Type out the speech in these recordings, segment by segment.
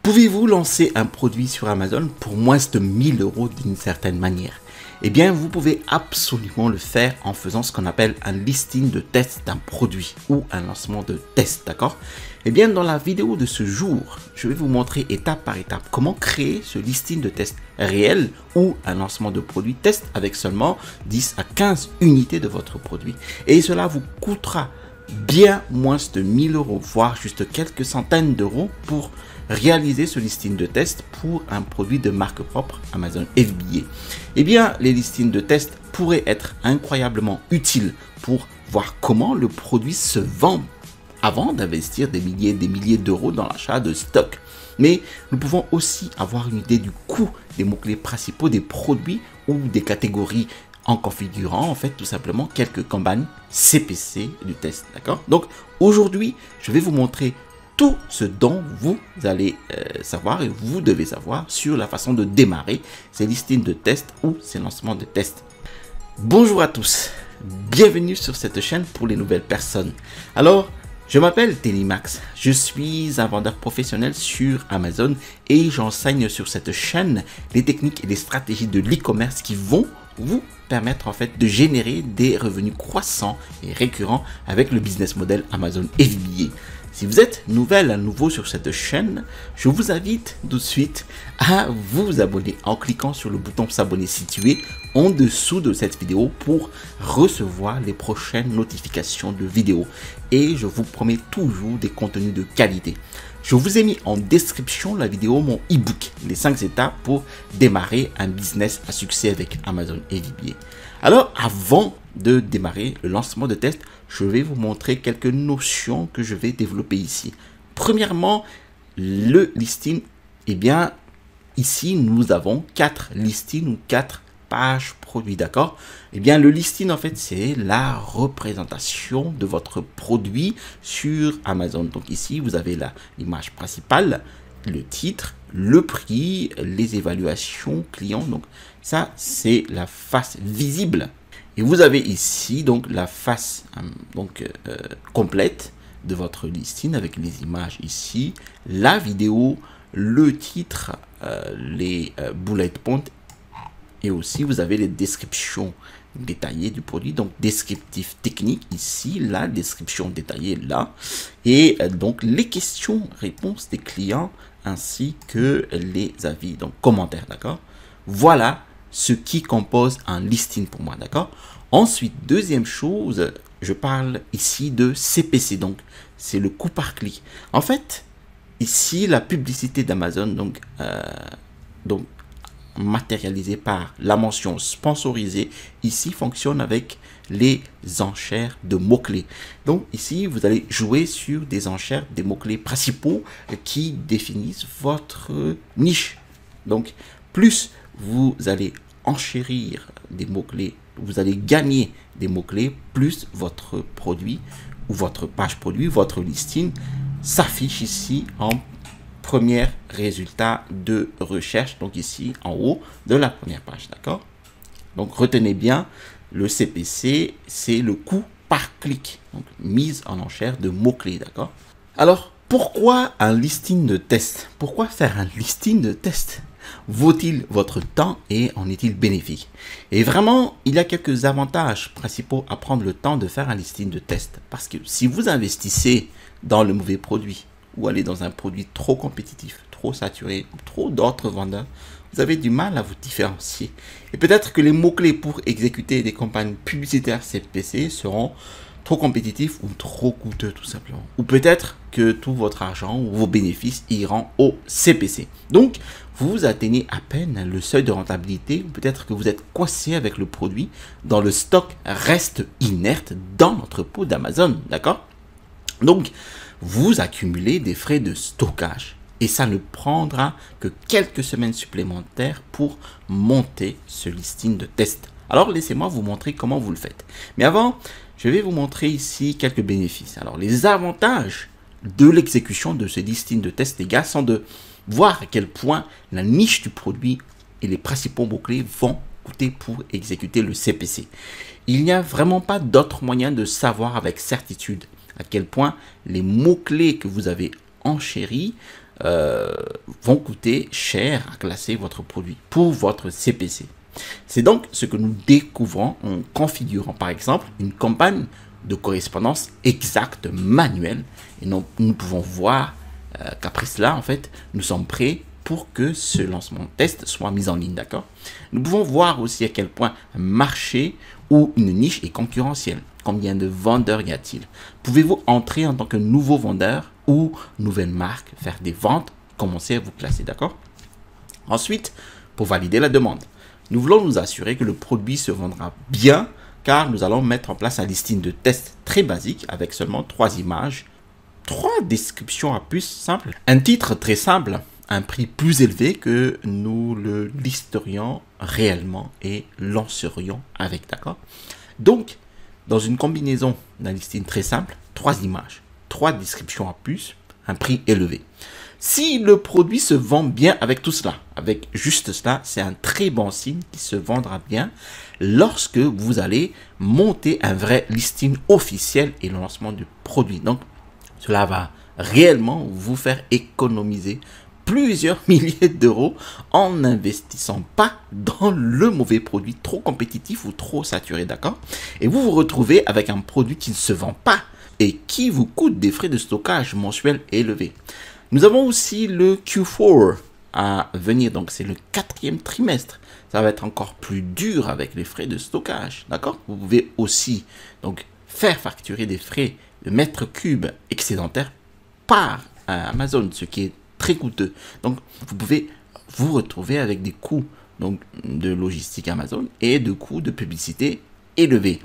Pouvez-vous lancer un produit sur Amazon pour moins de 1000 € d'une certaine manière? Eh bien, vous pouvez absolument le faire en faisant ce qu'on appelle un listing de test d'un produit ou un lancement de test, d'accord? Eh bien, dans la vidéo de ce jour, je vais vous montrer étape par étape comment créer ce listing de test réel ou un lancement de produit test avec seulement 10 à 15 unités de votre produit. Et cela vous coûtera bien moins de 1000 €, voire juste quelques centaines d'euros pour réaliser ce listing de test pour un produit de marque propre Amazon FBA. Eh bien, les listings de test pourraient être incroyablement utiles pour voir comment le produit se vend avant d'investir des milliers d'euros dans l'achat de stock. Mais nous pouvons aussi avoir une idée du coût des mots-clés principaux des produits ou des catégories en configurant en fait tout simplement quelques campagnes CPC du test, d'accord? Donc aujourd'hui, je vais vous montrer tout ce dont vous allez savoir et vous devez savoir sur la façon de démarrer ces listings de test ou ces lancements de test. Bonjour à tous, bienvenue sur cette chaîne pour les nouvelles personnes. Alors, je m'appelle Télémax, je suis un vendeur professionnel sur Amazon et j'enseigne sur cette chaîne les techniques et les stratégies de l'e-commerce qui vont vous permettre en fait de générer des revenus croissants et récurrents avec le business model Amazon FBA. Si vous êtes nouveau sur cette chaîne, je vous invite tout de suite à vous abonner en cliquant sur le bouton s'abonner situé en dessous de cette vidéo pour recevoir les prochaines notifications de vidéos. Et je vous promets toujours des contenus de qualité. Je vous ai mis en description la vidéo mon e-book, les 5 étapes pour démarrer un business à succès avec Amazon FBA. Alors, avant de démarrer le lancement de test, je vais vous montrer quelques notions que je vais développer ici. Premièrement, le listing. Eh bien, ici, nous avons 4 listings ou 4 pages produits, d'accord? Eh bien, le listing, en fait, c'est la représentation de votre produit sur Amazon. Donc ici, vous avez l'image principale, le titre, le prix, les évaluations clients. Donc ça, c'est la face visible. Et vous avez ici donc la face complète de votre listing avec les images ici, la vidéo, le titre, les bullet points et aussi vous avez les descriptions détaillées du produit, donc descriptif technique ici, la description détaillée là et donc les questions-réponses des clients ainsi que les avis, donc commentaires, d'accord? Voilà ce qui compose un listing pour moi, d'accord? Ensuite, deuxième chose, je parle ici de CPC, donc c'est le coût par clic. En fait, ici, la publicité d'Amazon, donc matérialisée par la mention sponsorisée, ici fonctionne avec les enchères de mots-clés. Donc ici, vous allez jouer sur des enchères, des mots-clés principaux qui définissent votre niche. Donc, plus vous allez enchérir des mots-clés, vous allez gagner des mots-clés, plus votre produit ou votre page produit, votre listing s'affiche ici en premier résultat de recherche, donc ici en haut de la première page, d'accord? Donc retenez bien, le CPC, c'est le coût par clic, donc mise en enchère de mots-clés, d'accord? Alors, pourquoi un listing de test? Pourquoi faire un listing de test? Vaut-il votre temps et en est-il bénéfique? Et vraiment, il y a quelques avantages principaux à prendre le temps de faire un listing de test. Parce que si vous investissez dans le mauvais produit ou allez dans un produit trop compétitif, trop saturé, trop d'autres vendeurs, vous avez du mal à vous différencier. Et peut-être que les mots-clés pour exécuter des campagnes publicitaires CPC seront trop compétitifs ou trop coûteux tout simplement. Ou peut-être que tout votre argent ou vos bénéfices iront au CPC. Donc, vous atteignez à peine le seuil de rentabilité ou peut-être que vous êtes coincé avec le produit dont le stock reste inerte dans l'entrepôt d'Amazon, d'accord? Donc, vous accumulez des frais de stockage et ça ne prendra que quelques semaines supplémentaires pour monter ce listing de test. Alors, laissez-moi vous montrer comment vous le faites. Mais avant, je vais vous montrer ici quelques bénéfices. Alors, les avantages de l'exécution de ce listing de test, les gars, sont de voir à quel point la niche du produit et les principaux mots-clés vont coûter pour exécuter le CPC. Il n'y a vraiment pas d'autre moyen de savoir avec certitude à quel point les mots-clés que vous avez enchéris vont coûter cher à classer votre produit pour votre CPC. C'est donc ce que nous découvrons en configurant par exemple une campagne de correspondance exacte manuelle, et nous pouvons voir qu'après cela en fait nous sommes prêts pour que ce lancement test soit mis en ligne, d'accord? Nous pouvons voir aussi à quel point un marché ou une niche est concurrentielle. Combien de vendeurs y a-t-il? Pouvez-vous entrer en tant que nouveau vendeur ou nouvelle marque, faire des ventes, commencer à vous classer, d'accord? Ensuite, pour valider la demande, nous voulons nous assurer que le produit se vendra bien, car nous allons mettre en place un listing de test très basique avec seulement 3 images, 3 descriptions à puce simples, un titre très simple, un prix plus élevé que nous le listerions réellement et lancerions avec, d'accord? Donc, dans une combinaison d'un listing très simple, 3 images, 3 descriptions à puce, un prix élevé. Si le produit se vend bien avec tout cela, avec juste cela, c'est un très bon signe qu'il se vendra bien lorsque vous allez monter un vrai listing officiel et le lancement du produit. Donc, cela va réellement vous faire économiser plusieurs milliers d'euros en n'investissant pas dans le mauvais produit trop compétitif ou trop saturé, d'accord? Et vous vous retrouvez avec un produit qui ne se vend pas et qui vous coûte des frais de stockage mensuels élevés. Nous avons aussi le Q4 à venir, donc c'est le 4e trimestre. Ça va être encore plus dur avec les frais de stockage, d'accord? Vous pouvez aussi donc faire facturer des frais de mètre cube excédentaires par Amazon, ce qui est très coûteux. Donc, vous pouvez vous retrouver avec des coûts donc, de logistique Amazon et de coûts de publicité élevés.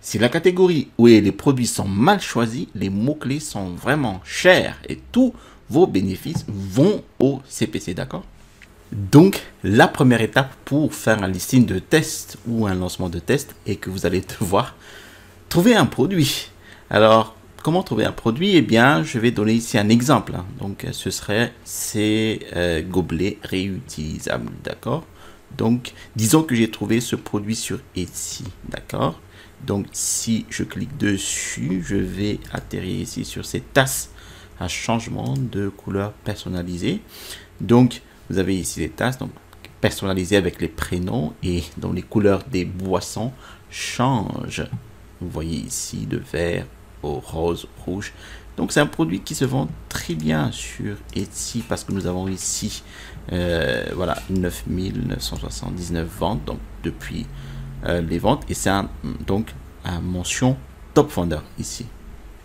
Si la catégorie où les produits sont mal choisis, les mots-clés sont vraiment chers et tous vos bénéfices vont au CPC, d'accord? Donc, la première étape pour faire un listing de test ou un lancement de test est que vous allez devoir trouver un produit. Alors, comment trouver un produit? Eh bien, je vais donner ici un exemple. Donc, ce serait ces gobelets réutilisables, d'accord? Donc, disons que j'ai trouvé ce produit sur Etsy, d'accord? Donc, si je clique dessus, je vais atterrir ici sur ces tasses à changement de couleur personnalisée. Donc, vous avez ici les tasses donc personnalisées avec les prénoms et dont les couleurs des boissons changent. Vous voyez ici de vert au rose, rouge. Donc, c'est un produit qui se vend très bien sur Etsy parce que nous avons ici, voilà, 9979 ventes donc depuis les ventes et c'est donc un mention top vendeur ici.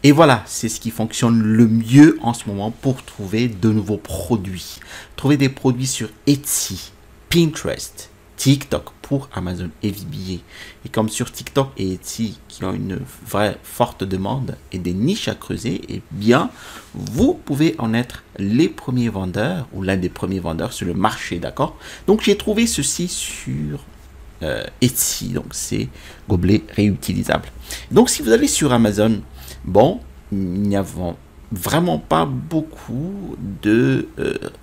Et voilà, c'est ce qui fonctionne le mieux en ce moment pour trouver de nouveaux produits. Trouver des produits sur Etsy, Pinterest, TikTok pour Amazon FBA. Et comme sur TikTok et Etsy qui ont une vraie forte demande et des niches à creuser, eh bien, vous pouvez en être les premiers vendeurs ou l'un des premiers vendeurs sur le marché, d'accord? Donc, j'ai trouvé ceci sur Etsy, donc c'est gobelets réutilisables. Donc, si vous allez sur Amazon, bon, il n'y a vraiment pas beaucoup de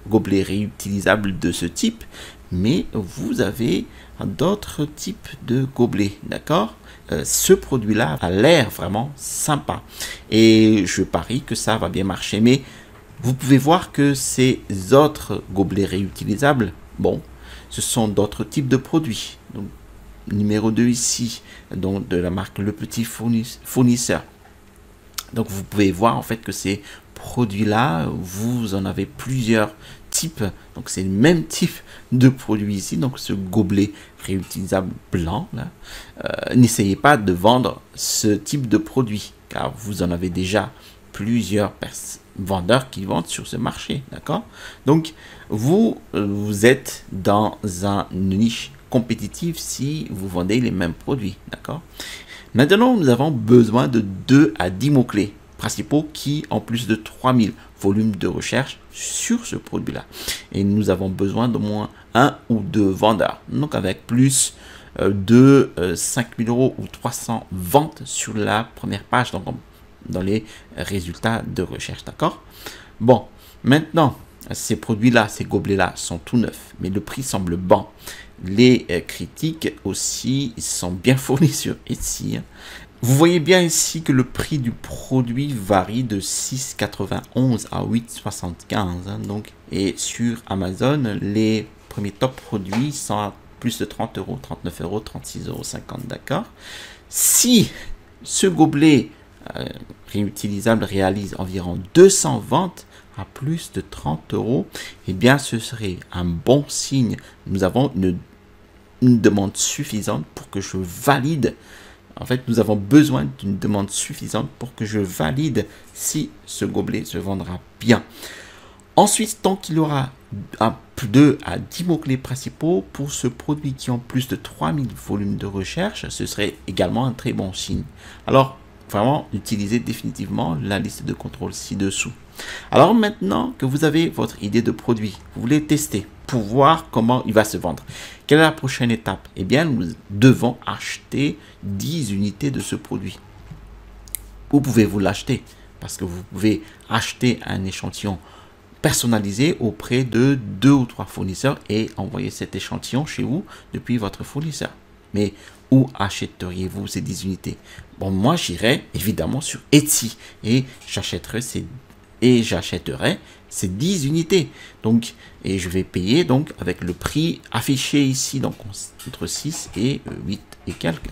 gobelets réutilisables de ce type, mais vous avez d'autres types de gobelets, d'accord? Ce produit-là a l'air vraiment sympa et je parie que ça va bien marcher, mais vous pouvez voir que ces autres gobelets réutilisables, bon, ce sont d'autres types de produits. Donc, numéro 2 ici, donc de la marque Le Petit Fournisseur. Donc, vous pouvez voir en fait que ces produits-là, vous en avez plusieurs types. Donc, c'est le même type de produit ici. Donc, ce gobelet réutilisable blanc, là, n'essayez pas de vendre ce type de produit, car vous en avez déjà plusieurs vendeurs qui vendent sur ce marché, d'accord? Donc, vous êtes dans une niche compétitive si vous vendez les mêmes produits, d'accord? Maintenant, nous avons besoin de 2 à 10 mots-clés principaux qui ont plus de 3000 volumes de recherche sur ce produit-là. Et nous avons besoin d'au moins 1 ou 2 vendeurs. Donc, avec plus de 5000 € ou 300 ventes sur la première page, donc dans les résultats de recherche, d'accord? Bon, maintenant, ces produits-là, ces gobelets-là sont tout neufs, mais le prix semble bon. Les critiques aussi sont bien fournies sur Etsy. Vous voyez bien ici que le prix du produit varie de 6,91 à 8,75. Hein, donc, et sur Amazon, les premiers top produits sont à plus de 30 euros, 39 euros, 36,50 euros, d'accord. Si ce gobelet réutilisable réalise environ 200 ventes à plus de 30 euros, eh bien, ce serait un bon signe. Nous avons une demande suffisante pour que je valide. En fait, nous avons besoin d'une demande suffisante pour que je valide si ce gobelet se vendra bien. Ensuite, tant qu'il y aura 2 à 10 mots-clés principaux pour ce produit qui ont plus de 3000 volumes de recherche, ce serait également un très bon signe. Alors, vraiment, utilisez définitivement la liste de contrôle ci-dessous. Alors maintenant que vous avez votre idée de produit, vous voulez tester pour voir comment il va se vendre. Quelle est la prochaine étape? Eh bien, nous devons acheter 10 unités de ce produit. Où pouvez-vous l'acheter? Parce que vous pouvez acheter un échantillon personnalisé auprès de 2 ou 3 fournisseurs et envoyer cet échantillon chez vous depuis votre fournisseur. Mais où achèteriez-vous ces 10 unités? Bon, moi, j'irai évidemment sur Etsy et j'achèterai ces 10 unités. Donc, et je vais payer donc avec le prix affiché ici, donc entre 6 et 8 et quelques.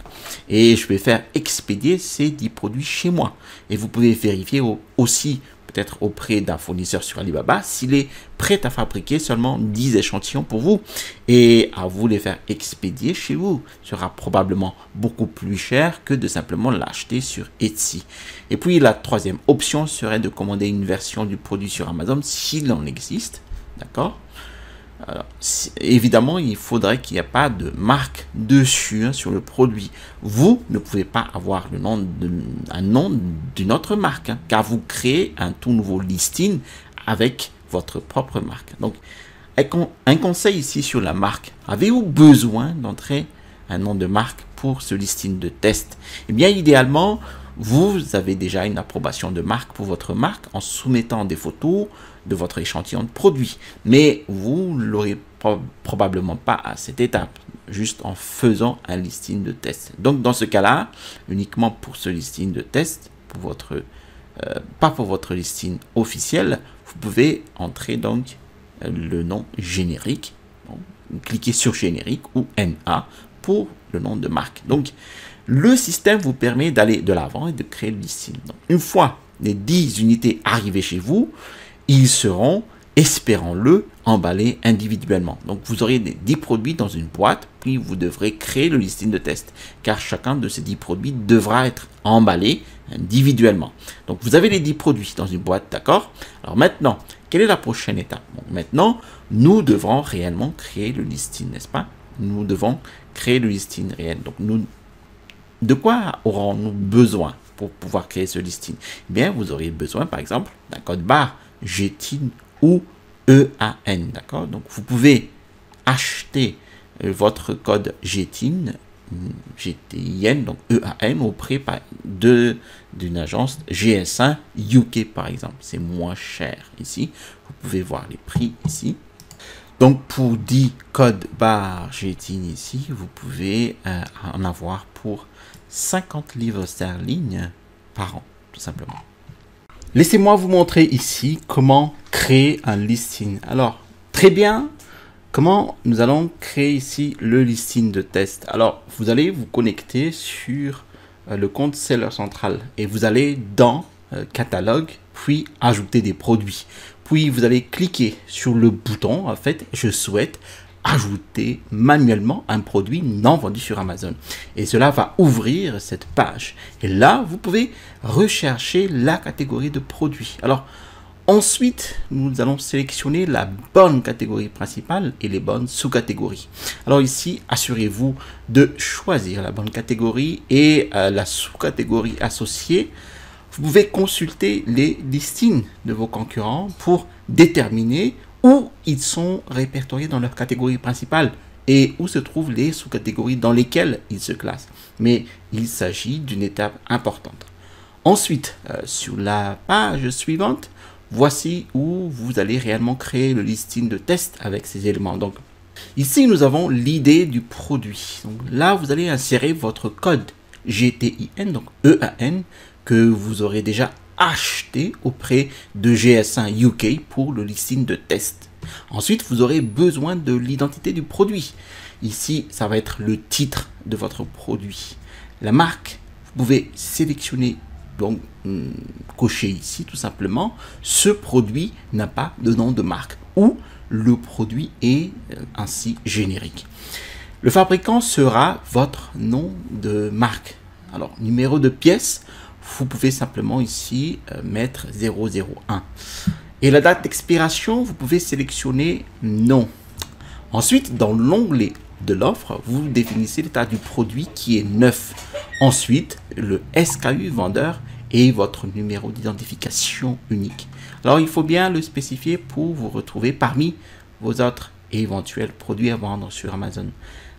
Et je vais faire expédier ces 10 produits chez moi. Et vous pouvez vérifier aussi peut-être auprès d'un fournisseur sur Alibaba s'il est prêt à fabriquer seulement 10 échantillons pour vous et à vous les faire expédier chez vous. Ce sera probablement beaucoup plus cher que de simplement l'acheter sur Etsy. Et puis la troisième option serait de commander une version du produit sur Amazon s'il en existe. D'accord? Alors, évidemment, il faudrait qu'il n'y ait pas de marque dessus hein, sur le produit. Vous ne pouvez pas avoir un nom d'une autre marque, hein, car vous créez un tout nouveau listing avec votre propre marque. Donc, un conseil ici sur la marque. Avez-vous besoin d'entrer un nom de marque pour ce listing de test? Eh bien, idéalement, vous avez déjà une approbation de marque pour votre marque en soumettant des photos de votre échantillon de produit. Mais vous ne l'aurez probablement pas à cette étape, juste en faisant un listing de test. Donc, dans ce cas-là, uniquement pour ce listing de test, pas pour votre listing officiel, vous pouvez entrer donc le nom générique. Bon, cliquez sur générique ou NA pour le nom de marque. Donc, le système vous permet d'aller de l'avant et de créer le listing. Donc, une fois les 10 unités arrivées chez vous, ils seront, espérons-le, emballés individuellement. Donc, vous aurez 10 produits dans une boîte, puis vous devrez créer le listing de test, car chacun de ces 10 produits devra être emballé individuellement. Donc, vous avez les 10 produits dans une boîte, d'accord? Alors maintenant, quelle est la prochaine étape? Bon, maintenant, nous devrons réellement créer le listing, n'est-ce pas? Nous devons créer le listing réel. Donc, de quoi aurons-nous besoin pour pouvoir créer ce listing? Eh bien, vous auriez besoin, par exemple, d'un code barre GTIN ou EAN, d'accord? Donc, vous pouvez acheter votre code GTIN, donc EAN, auprès d'une agence GS1 UK, par exemple. C'est moins cher ici. Vous pouvez voir les prix ici. Donc, pour 10 codes barres GTIN ici, vous pouvez en avoir pour 50 livres sterling par an, tout simplement. Laissez-moi vous montrer ici comment créer un listing. Alors, très bien, comment nous allons créer ici le listing de test? Alors, vous allez vous connecter sur le compte Seller Central et vous allez dans catalogue, puis ajouter des produits. Puis vous allez cliquer sur le bouton, en fait, je souhaite ajouter manuellement un produit non vendu sur Amazon. Et cela va ouvrir cette page. Et là, vous pouvez rechercher la catégorie de produits. Alors, ensuite, nous allons sélectionner la bonne catégorie principale et les bonnes sous-catégories. Alors ici, assurez-vous de choisir la bonne catégorie et la sous-catégorie associée. Vous pouvez consulter les listings de vos concurrents pour déterminer où ils sont répertoriés dans leur catégorie principale et où se trouvent les sous-catégories dans lesquelles ils se classent. Mais il s'agit d'une étape importante. Ensuite, sur la page suivante, voici où vous allez réellement créer le listing de test avec ces éléments. Donc, ici, nous avons l'idée du produit. Donc, là, vous allez insérer votre code GTIN, donc EAN, que vous aurez déjà acheté auprès de GS1 UK pour le listing de test. Ensuite, vous aurez besoin de l'identité du produit. Ici, ça va être le titre de votre produit. La marque, vous pouvez sélectionner, donc cocher ici tout simplement, ce produit n'a pas de nom de marque ou le produit est ainsi générique. Le fabricant sera votre nom de marque. Alors, numéro de pièce, vous pouvez simplement ici mettre 001. Et la date d'expiration, vous pouvez sélectionner non. Ensuite, dans l'onglet de l'offre, vous définissez l'état du produit qui est neuf. Ensuite, le SKU vendeur et votre numéro d'identification unique. Alors, il faut bien le spécifier pour vous retrouver parmi vos autres éventuels produits à vendre sur Amazon.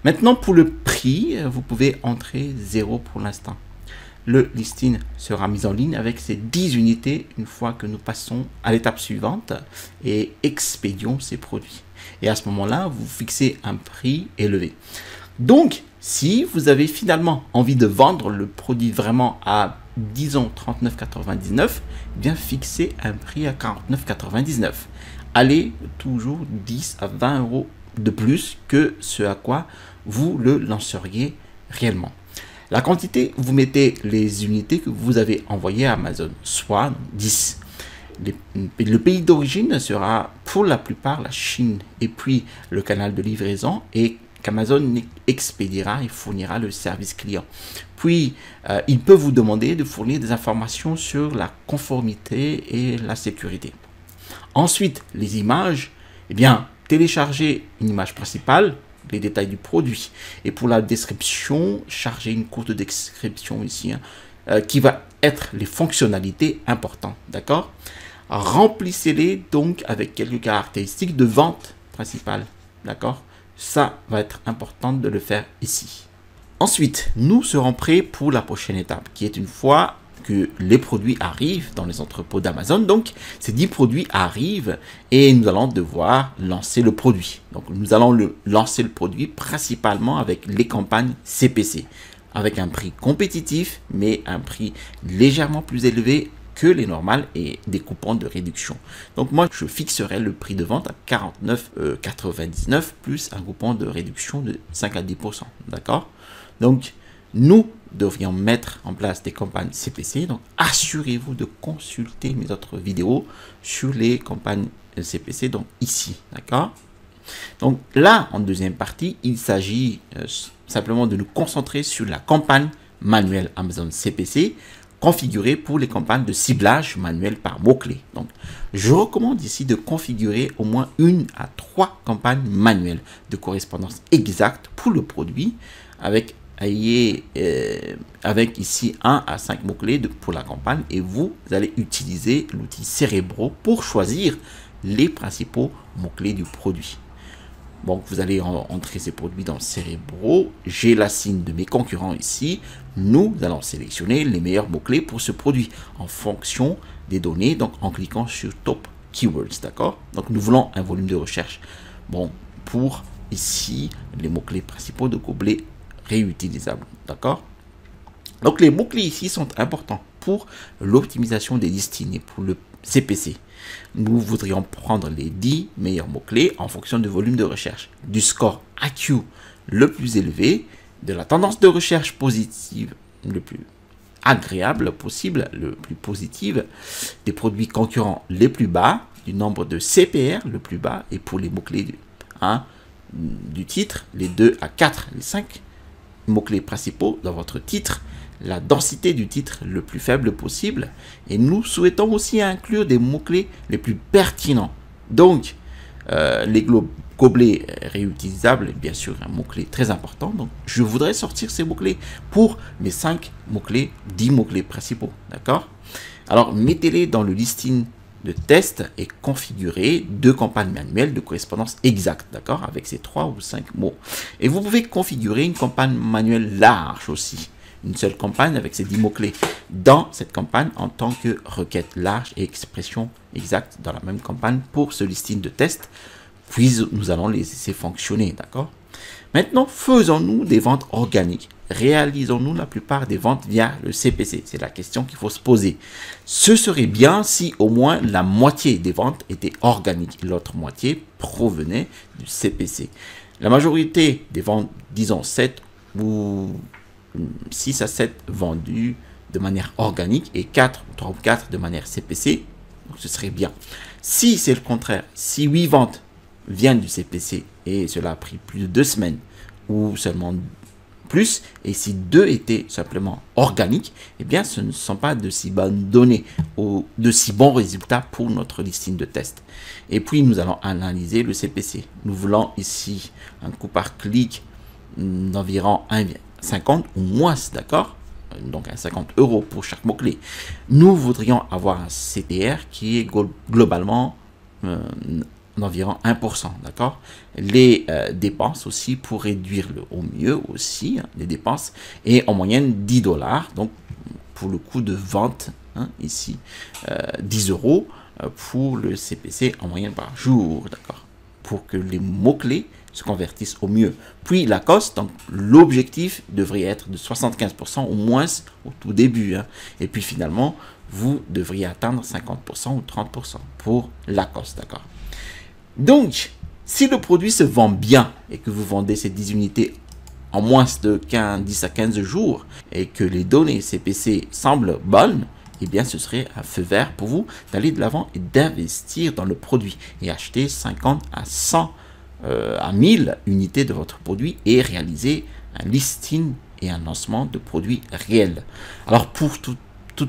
Maintenant, pour le prix, vous pouvez entrer 0 pour l'instant. Le listing sera mis en ligne avec ces 10 unités une fois que nous passons à l'étape suivante et expédions ces produits. Et à ce moment-là, vous fixez un prix élevé. Donc, si vous avez finalement envie de vendre le produit vraiment à, disons, 39,99 €, bien fixez un prix à 49,99 €. Allez toujours 10 à 20 € de plus que ce à quoi vous le lanceriez réellement. La quantité, vous mettez les unités que vous avez envoyées à Amazon, soit 10. Le pays d'origine sera pour la plupart la Chine et puis le canal de livraison et qu'Amazon expédiera et fournira le service client. Puis, il peut vous demander de fournir des informations sur la conformité et la sécurité. Ensuite, les images, eh bien, téléchargez une image principale, les détails du produit. Et pour la description, chargez une courte description ici, qui va être les fonctionnalités importantes, d'accord? Remplissez-les donc avec quelques caractéristiques de vente principale, d'accord? Ça va être important de le faire ici. Ensuite, nous serons prêts pour la prochaine étape, qui est une fois que les produits arrivent dans les entrepôts d'Amazon. Donc, ces 10 produits arrivent et nous allons devoir lancer le produit. Donc, nous allons lancer le produit principalement avec les campagnes CPC, avec un prix compétitif, mais un prix légèrement plus élevé que les normales et des coupons de réduction. Donc, moi, je fixerai le prix de vente à 49,99 € plus un coupon de réduction de 5 à 10%. D'accord? Donc, nous devrions mettre en place des campagnes CPC. Donc, assurez-vous de consulter mes autres vidéos sur les campagnes CPC, donc ici, d'accord? Donc là, en deuxième partie, il s'agit simplement de nous concentrer sur la campagne manuelle Amazon CPC configurée pour les campagnes de ciblage manuel par mots-clés. Donc, je recommande ici de configurer au moins 1 à 3 campagnes manuelles de correspondance exacte pour le produit avec ici 1 à 5 mots-clés pour la campagne et vous allez utiliser l'outil Cerebro pour choisir les principaux mots-clés du produit. Donc, vous allez entrer ces produits dans Cerebro. J'ai la signe de mes concurrents ici. Nous allons sélectionner les meilleurs mots-clés pour ce produit en fonction des données, donc en cliquant sur Top Keywords, d'accord? Donc, nous voulons un volume de recherche. Bon, pour ici, les mots-clés principaux de gobelets réutilisables, d'accord? Donc, les mots-clés ici sont importants pour l'optimisation des listings et pour le CPC. Nous voudrions prendre les 10 meilleurs mots-clés en fonction du volume de recherche, du score AQ le plus élevé, de la tendance de recherche positive le plus agréable possible, le plus positive, des produits concurrents les plus bas, du nombre de CPR le plus bas, et pour les mots-clés du titre, les 2 à 4, les 5 mots-clés principaux dans votre titre, la densité du titre le plus faible possible, et nous souhaitons aussi inclure des mots-clés les plus pertinents. Donc, les gobelets réutilisables, bien sûr, un mot-clé très important. Donc, je voudrais sortir ces mots-clés pour mes 5 mots-clés, 10 mots-clés principaux. D'accord? Alors, mettez-les dans le listing de test et configurez 2 campagnes manuelles de correspondance exacte, d'accord, avec ces 3 ou 5 mots. Et vous pouvez configurer une campagne manuelle large aussi. Une seule campagne avec ces 10 mots-clés dans cette campagne en tant que requête large et expression exacte dans la même campagne pour ce listing de test. Puis nous allons les laisser fonctionner, d'accord? Maintenant, faisons-nous des ventes organiques. réalisons-nous la plupart des ventes via le CPC? C'est la question qu'il faut se poser. Ce serait bien si au moins la moitié des ventes étaient organiques et l'autre moitié provenait du CPC. La majorité des ventes, disons 7 ou 6 à 7 vendus de manière organique et 3 ou 4 de manière CPC, donc ce serait bien. Si c'est le contraire, si 8 ventes viennent du CPC et cela a pris plus de 2 semaines ou seulement plus, et si 2 étaient simplement organiques, eh bien ce ne sont pas de si bonnes données ou de si bons résultats pour notre listing de test. Et puis nous allons analyser le CPC. Nous voulons ici un coût par clic d'environ 1,50 ou moins, d'accord? Donc à 50 € pour chaque mot-clé. Nous voudrions avoir un CTR qui est globalement d'environ 1%, d'accord? Les dépenses aussi pour réduire au mieux aussi, hein, les dépenses, et en moyenne 10 $, donc pour le coût de vente, hein, ici, 10 € pour le CPC en moyenne par jour, d'accord? Pour que les mots-clés se convertissent au mieux. Puis la coste, donc l'objectif devrait être de 75% au moins au tout début, hein. Et puis finalement, vous devriez atteindre 50% ou 30% pour la coste, d'accord? Donc, si le produit se vend bien et que vous vendez ces 10 unités en moins de 10 à 15 jours et que les données CPC semblent bonnes, eh bien, ce serait un feu vert pour vous d'aller de l'avant et d'investir dans le produit et acheter 50 à 100 à 1000 unités de votre produit et réaliser un listing et un lancement de produits réels. Alors, pour tout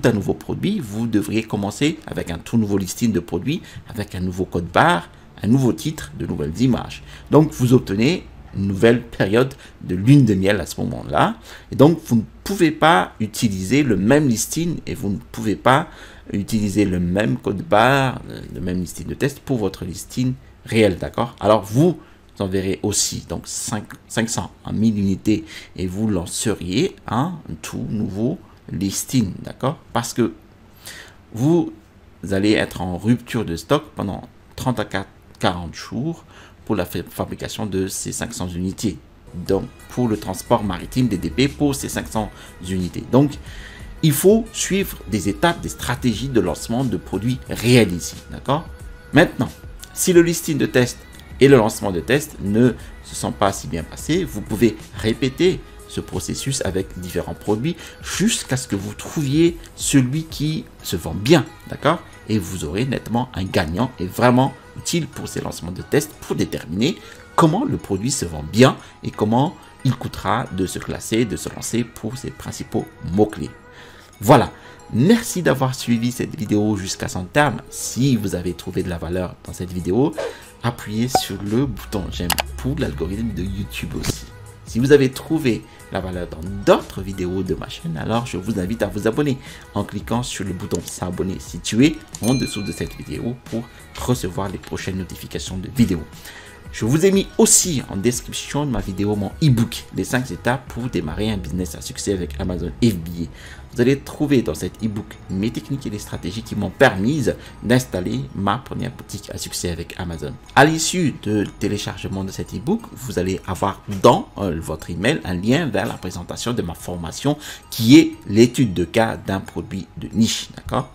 un nouveau produit, vous devriez commencer avec un tout nouveau listing de produits, avec un nouveau code barre, un nouveau titre, de nouvelles images. Donc, vous obtenez une nouvelle période de lune de miel à ce moment-là. Et donc, vous ne pouvez pas utiliser le même listing et vous ne pouvez pas utiliser le même code barre, le même listing de test pour votre listing réel, d'accord? Alors, vous enverrez aussi donc 500 à 1000 unités et vous lanceriez un tout nouveau listing, d'accord? Parce que vous allez être en rupture de stock pendant 30 à 40 jours pour la fabrication de ces 500 unités. Donc, pour le transport maritime DDP pour ces 500 unités. Donc, il faut suivre des étapes, des stratégies de lancement de produits réels ici, d'accord? Maintenant, si le listing de test et le lancement de test ne se sont pas si bien passés, vous pouvez répéter ce processus avec différents produits jusqu'à ce que vous trouviez celui qui se vend bien, d'accord? Et vous aurez nettement un gagnant et vraiment utile pour ces lancements de test pour déterminer comment le produit se vend bien et comment il coûtera de se classer, de se lancer pour ses principaux mots-clés. Voilà. Merci d'avoir suivi cette vidéo jusqu'à son terme. Si vous avez trouvé de la valeur dans cette vidéo, appuyez sur le bouton j'aime pour l'algorithme de YouTube aussi. Si vous avez trouvé la valeur dans d'autres vidéos de ma chaîne, alors je vous invite à vous abonner en cliquant sur le bouton s'abonner situé en dessous de cette vidéo pour recevoir les prochaines notifications de vidéos. Je vous ai mis aussi en description de ma vidéo mon e-book, les 5 étapes pour démarrer un business à succès avec Amazon FBA. Vous allez trouver dans cet e-book mes techniques et les stratégies qui m'ont permis d'installer ma première boutique à succès avec Amazon. À l'issue de téléchargement de cet e-book, vous allez avoir dans votre email un lien vers la présentation de ma formation qui est l'étude de cas d'un produit de niche, d'accord?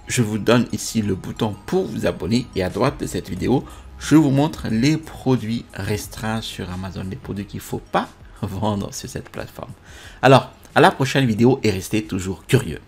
Je vous donne ici le bouton pour vous abonner et à droite de cette vidéo, je vous montre les produits restreints sur Amazon, les produits qu'il ne faut pas vendre sur cette plateforme. Alors, à la prochaine vidéo et restez toujours curieux.